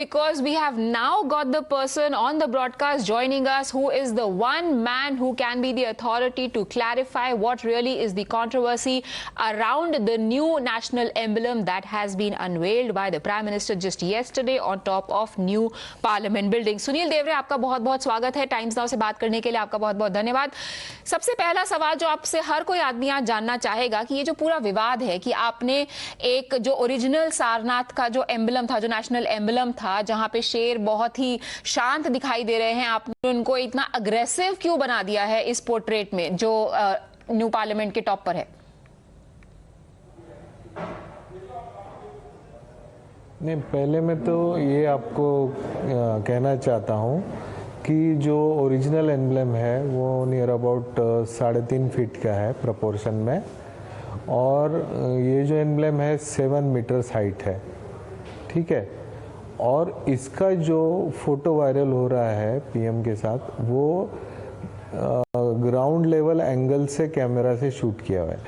Because we have now got the person on the broadcast joining us who is the one man who can be the authority to clarify what really is the controversy around the new national emblem that has been unveiled by the Prime Minister just yesterday on top of new Parliament building. Sunil देवरे, आपका बहुत बहुत स्वागत है। Times now से बात करने के लिए आपका बहुत बहुत धन्यवाद। सबसे पहला सवाल जो आपसे हर कोई आदमी आज जानना चाहेगा कि ये जो पूरा विवाद है कि आपने एक जो ओरिजिनल सारनाथ का जो एम्बलम था, जो नेशनल एम्बलम था, जहां पे शेर बहुत ही शांत दिखाई दे रहे हैं, आपने उनको इतना अग्रेसिव क्यों बना दिया है इस पोर्ट्रेट में जो न्यू पार्लियामेंट के टॉप पर है? नहीं, पहले मैं तो ये आपको कहना चाहता हूँ कि जो ओरिजिनल एम्बलम है वो नियर अबाउट 3.5 फीट का है प्रोपोर्शन में, और ये जो एम्बलम है 7 मीटर्स हाइट है, ठीक है। और इसका जो फोटो वायरल हो रहा है पीएम के साथ, वो ग्राउंड लेवल एंगल से कैमरा से शूट किया हुआ है।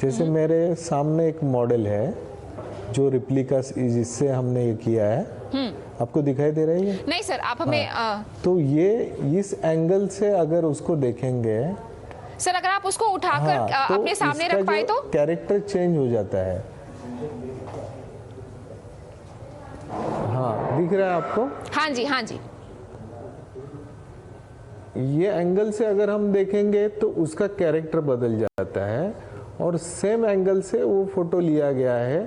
जैसे मेरे सामने एक मॉडल है जो रिप्लिका, जिससे हमने ये किया है, आपको दिखाई दे रही है? नहीं सर, आप हमें तो ये इस एंगल से अगर उसको देखेंगे सर, अगर आप उसको उठाकर तो अपने सामने रख पाए तो कैरेक्टर चेंज हो जाता है। हाँ, दिख रहा है आपको? हाँ जी, हाँ जी। ये एंगल से अगर हम देखेंगे तो उसका कैरेक्टर बदल जाता है, और सेम एंगल से वो फोटो लिया गया है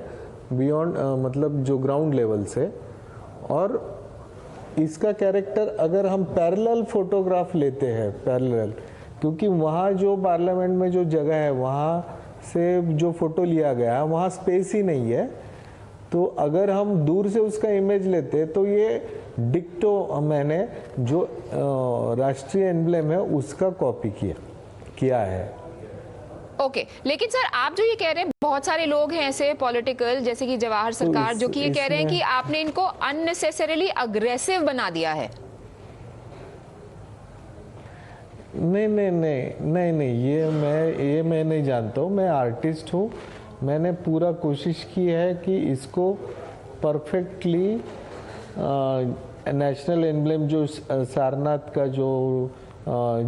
बियॉन्ड, मतलब जो ग्राउंड लेवल से। और इसका कैरेक्टर अगर हम पैरेलल फोटोग्राफ लेते हैं, पैरेलल, क्योंकि वहाँ जो पार्लियामेंट में जो जगह है वहाँ से जो फोटो लिया गया है वहाँ स्पेस ही नहीं है, तो अगर हम दूर से उसका इमेज लेते तो ये डिक्टो मैंने जो राष्ट्रीय एम्बलम है उसका कॉपी किया है। ओके, लेकिन सर आप जो ये कह रहे हैं, बहुत सारे लोग हैं ऐसे पॉलिटिकल, जैसे कि जवाहर सरकार, जो कि ये कह रहे हैं कि आपने इनको अननेसेसरीली अग्रेसिव बना दिया है। नहीं, ये मैं नहीं जानता हूँ। मैं आर्टिस्ट हूँ। मैंने पूरा कोशिश की है कि इसको परफेक्टली नेशनल एम्बलम जो सारनाथ का जो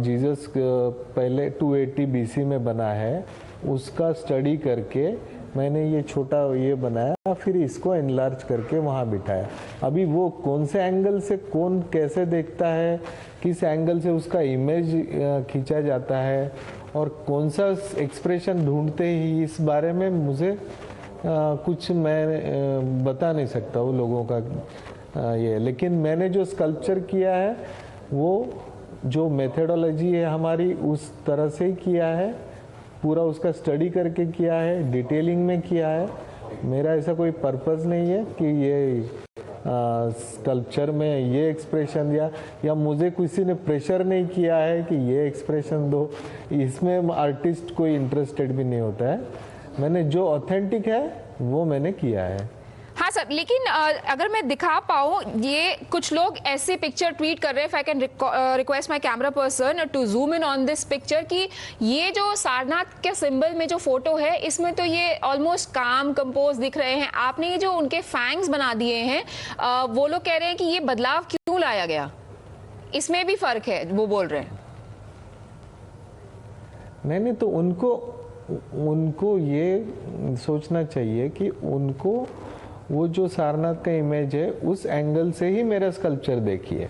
जीसस पहले 280 बीसी में बना है उसका स्टडी करके मैंने ये छोटा ये बनाया, फिर इसको एनलार्ज करके वहाँ बिठाया। अभी वो कौन से एंगल से कौन कैसे देखता है, किस एंगल से उसका इमेज खींचा जाता है, और कौन सा एक्सप्रेशन ढूंढते ही, इस बारे में मुझे कुछ मैं बता नहीं सकता हूँ लोगों का ये। लेकिन मैंने जो स्कल्पचर किया है वो जो मेथडोलॉजी है हमारी उस तरह से ही किया है, पूरा उसका स्टडी करके किया है, डिटेलिंग में किया है। मेरा ऐसा कोई पर्पस नहीं है कि ये स्कल्पचर में ये एक्सप्रेशन या मुझे किसी ने प्रेशर नहीं किया है कि ये एक्सप्रेशन दो। इसमें आर्टिस्ट कोई इंटरेस्टेड भी नहीं होता है। मैंने जो ऑथेंटिक है वो मैंने किया है। हाँ सर, लेकिन अगर मैं दिखा पाऊँ, ये कुछ लोग ऐसे पिक्चर ट्वीट कर रहे हैं, if I can request my camera person to zoom in on this picture, कि ये जो सारनाथ के सिंबल में जो फोटो है इसमें तो ये ऑलमोस्ट काम कंपोज दिख रहे हैं। आपने ये जो उनके फैंग्स बना दिए हैं, वो लोग कह रहे हैं कि ये बदलाव क्यों लाया गया, इसमें भी फर्क है, वो बोल रहे हैं। नहीं, तो उनको ये सोचना चाहिए कि उनको वो जो सारनाथ का इमेज है उस एंगल से ही मेरा स्कल्पचर देखिए,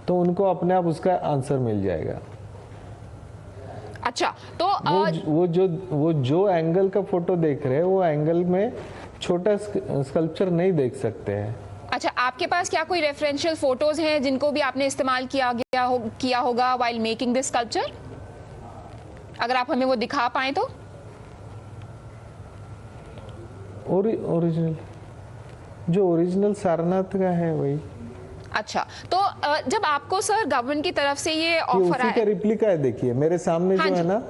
तो उनको अपने आप उसका आंसर मिल जाएगा। अच्छा, तो वो जो एंगल का फोटो देख रहे हैं वो एंगल में छोटा स्कल्पचर नहीं देख सकते हैं। अच्छा, आपके पास क्या कोई रेफरेंशियल फोटोज हैं जिनको भी आपने इस्तेमाल किया होगा व्हाइल मेकिंग दिस स्कल्पचर? अगर आप हमें वो दिखा पाए तो। ओरिजिनल जो ओरिजिनल सारनाथ का है वही। अच्छा, तो जब आपको सर गवर्नमेंट की तरफ से ये ऑफर आया, उसी का रिप्लिका है, देखिए मेरे सामने जो है ना।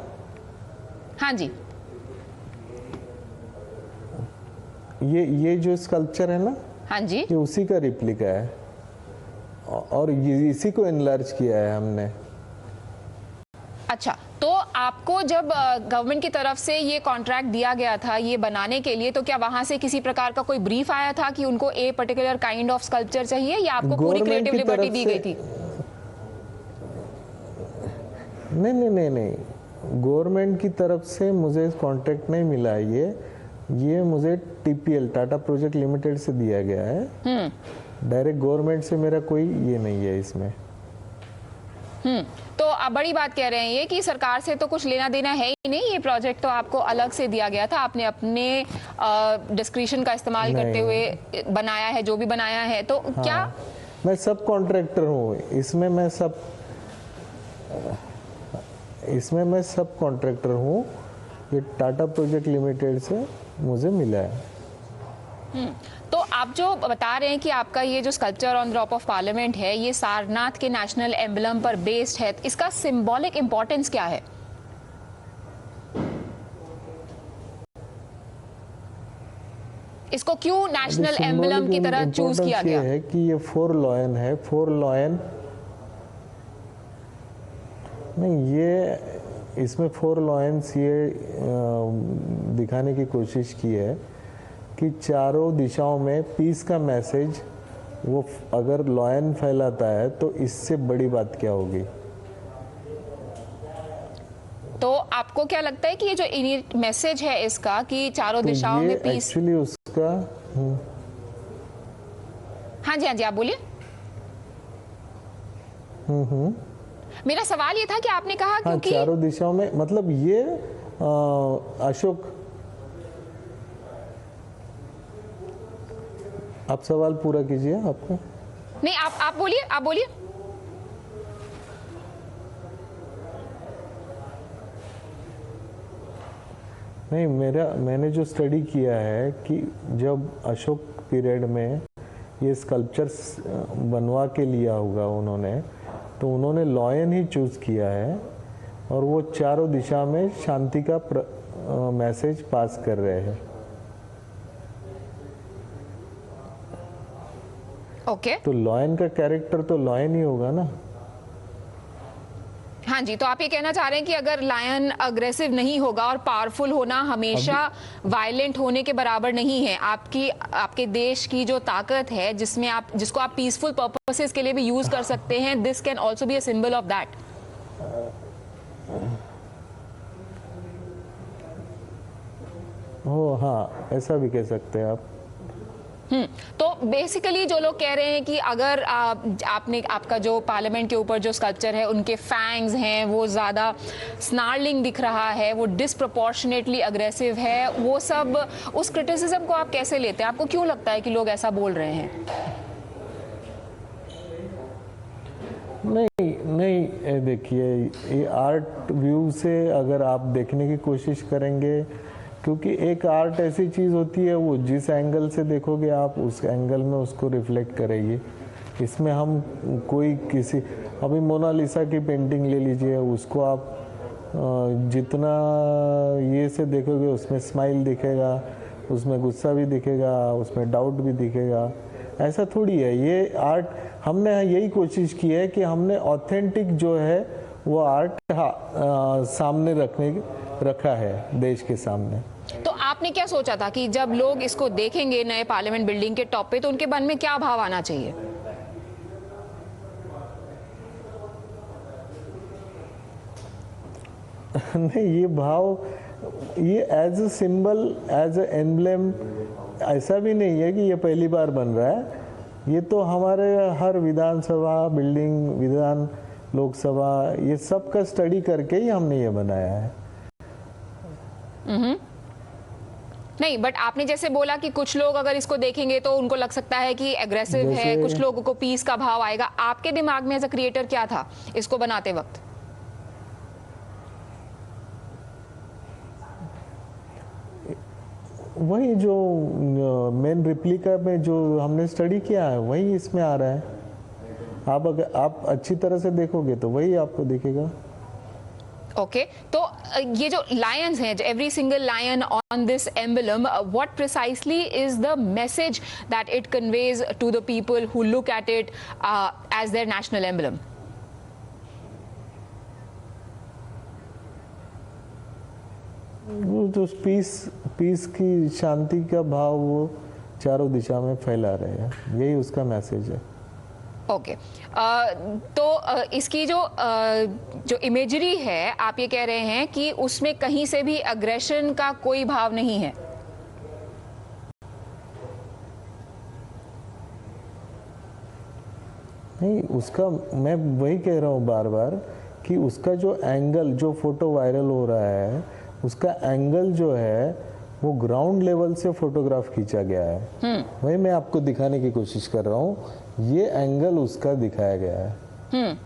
हाँ जी, ये जो स्कल्पचर है ना, हाँ जी, ये उसी का रिप्लिका है, और इसी को एनलार्ज किया है हमने। अच्छा, तो आपको जब गवर्नमेंट की तरफ से ये कॉन्ट्रैक्ट दिया गया था ये बनाने के लिए, तो क्या वहां से किसी प्रकार का कोई ब्रीफ आया था कि उनको a particular kind of sculpture चाहिए, या आपको पूरी क्रिएटिव लिबर्टी दी गई थी? नहीं, गवर्नमेंट की तरफ से मुझे कॉन्ट्रैक्ट नहीं मिला। ये मुझे टीपीएल टाटा प्रोजेक्ट लिमिटेड से दिया गया है। डायरेक्ट गवर्नमेंट से मेरा कोई ये नहीं है इसमें। तो आप बड़ी बात कह रहे हैं ये कि सरकार से तो कुछ लेना देना है ही नहीं, ये प्रोजेक्ट तो आपको अलग से दिया गया था, आपने अपने डिस्क्रिप्शन का इस्तेमाल करते हुए बनाया है जो भी बनाया है। तो हाँ, क्या मैं सब कॉन्ट्रैक्टर हूँ इसमें, मैं सब कॉन्ट्रैक्टर हूँ। ये टाटा प्रोजेक्ट लिमिटेड से मुझे मिला है। तो आप जो बता रहे हैं कि आपका ये जो sculpture on drop of parliament है ये सारनाथ के नेशनल एम्बलम पर बेस्ड है, इसका सिंबॉलिक इंपॉर्टेंस क्या है? इसको क्यों नेशनल एम्बलम की तरह चूज किया गया? है कि ये 4 लॉयन है। 4 लॉयन नहीं, ये इसमें 4 लॉयंस ये दिखाने की कोशिश की है कि चारों दिशाओं में पीस का मैसेज वो अगर लॉयन फैलाता है तो इससे बड़ी बात क्या होगी। तो आपको क्या लगता है कि ये जो मैसेज है इसका कि चारों दिशाओं में पीस, एक्चुअली उसका हाँ जी आप बोलिए। मेरा सवाल ये था कि आपने कहा क्योंकि चारों दिशाओं में मतलब ये अशोक, आप सवाल पूरा कीजिए। आपको नहीं, आप बोलिए। नहीं, मैंने जो स्टडी किया है कि जब अशोक पीरियड में ये स्कल्पचर्स बनवा के लिया होगा उन्होंने, तो उन्होंने लॉयन ही चूज किया है और वो चारों दिशा में शांति का मैसेज पास कर रहे हैं। ओके। तो लॉयन का कैरेक्टर तो लॉयन ही होगा ना। हाँ जी, तो आप ये कहना चाह रहे हैं कि अगर लायन अग्रेसिव नहीं होगा और पावरफुल होना हमेशा वायलेंट होने के बराबर नहीं है। आपके देश की जो ताकत है जिसको आप पीसफुल पर्पसेस के लिए भी यूज कर सकते हैं, this can also be a symbol of that. ओ हाँ, ऐसा भी कह सकते हैं आप। तो बेसिकली जो लोग कह रहे हैं कि अगर आपका जो पार्लियामेंट के ऊपर जो स्कल्पचर है उनके फैंग्स हैं वो ज्यादा स्नार्लिंग दिख रहा है, वो डिस्प्रोपोर्शनेटली अग्रेसिव है, वो सब उस क्रिटिसिज्म को आप कैसे लेते हैं? आपको क्यों लगता है कि लोग ऐसा बोल रहे हैं? नहीं, देखिए ये आर्ट व्यू से अगर आप देखने की कोशिश करेंगे, क्योंकि एक आर्ट ऐसी चीज़ होती है वो जिस एंगल से देखोगे आप उस एंगल में उसको रिफ्लेक्ट करेगी। इसमें हम अभी मोनालिसा की पेंटिंग ले लीजिए, उसको आप जितना ये से देखोगे उसमें स्माइल दिखेगा, उसमें गुस्सा भी दिखेगा, उसमें डाउट भी दिखेगा। ऐसा थोड़ी है ये आर्ट। हमने यही कोशिश की है कि हमने ऑथेंटिक जो है वो आर्ट सामने रखा है देश के सामने। तो आपने क्या सोचा था कि जब लोग इसको देखेंगे नए पार्लियामेंट बिल्डिंग के टॉप पे, तो उनके मन में क्या भाव आना चाहिए? नहीं, ये भाव ये as a symbol, as an emblem, ऐसा भी नहीं है कि ये पहली बार बन रहा है। ये तो हमारे हर विधानसभा बिल्डिंग, विधान लोकसभा, ये सब का स्टडी करके ही हमने ये बनाया है। नहीं, बट आपने जैसे बोला कि कुछ लोग अगर इसको देखेंगे तो उनको लग सकता है कि एग्रेसिव है, कुछ लोगों को पीस का भाव आएगा। आपके दिमाग में एज अ क्रिएटर क्या था इसको बनाते वक्त? वही जो मेन रिप्लिका में जो हमने स्टडी किया है वही इसमें आ रहा है। आप अच्छी तरह से देखोगे तो वही आपको दिखेगा। ओके, तो ये जो लायंस हैं, every single lion on this emblem, what precisely is the message that it conveys to the people who look at it as their national emblem? वो तो पीस की शांति का भाव वो चारों दिशा में फैला रहे हैं, यही उसका मैसेज है। ओके तो इसकी जो इमेजरी है, आप ये कह रहे हैं कि उसमें कहीं से भी अग्रेशन का कोई भाव नहीं है? नहीं, उसका मैं वही कह रहा हूँ बार बार कि उसका जो एंगल, जो फोटो वायरल हो रहा है, उसका एंगल जो है वो ग्राउंड लेवल से फोटोग्राफ खींचा गया है। वही मैं आपको दिखाने की कोशिश कर रहा हूँ, ये एंगल उसका दिखाया गया है।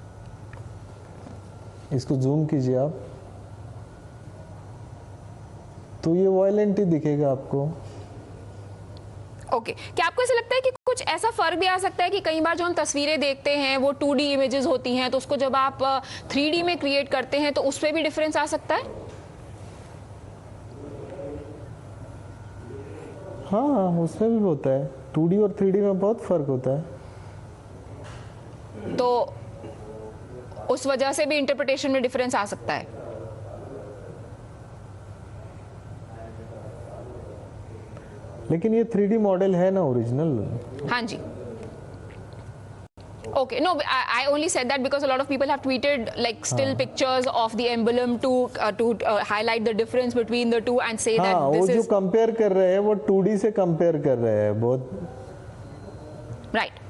इसको जूम कीजिए आप, तो ये वायलेंट ही दिखेगा आपको। ओके क्या आपको ऐसा लगता है कि कुछ ऐसा फर्क भी आ सकता है कि कई बार जो हम तस्वीरें देखते हैं वो 2D इमेजेस होती हैं, तो उसको जब आप 3D में क्रिएट करते हैं तो उसमें भी डिफरेंस आ सकता है? हाँ, उसमें भी होता है। 2D और 3D में बहुत फर्क होता है। तो उस वजह से भी इंटरप्रिटेशन में डिफरेंस आ सकता है। लेकिन ये 3D मॉडल है ना ओरिजिनल। हाँ जी। Okay, no, I only said that because a lot of people have tweeted like still pictures of the emblem to highlight the difference between the two and say that this वो is जो compare कर रहे हैं वो 2D से compare कर रहे हैं बहुत।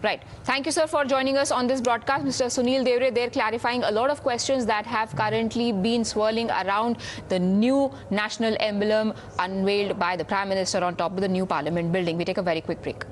Right. Thank you, sir, for joining us on this broadcast. Mr. Sunil Devre, they're clarifying a lot of questions that have currently been swirling around the new national emblem unveiled by the Prime Minister on top of the new Parliament building. We take a very quick break.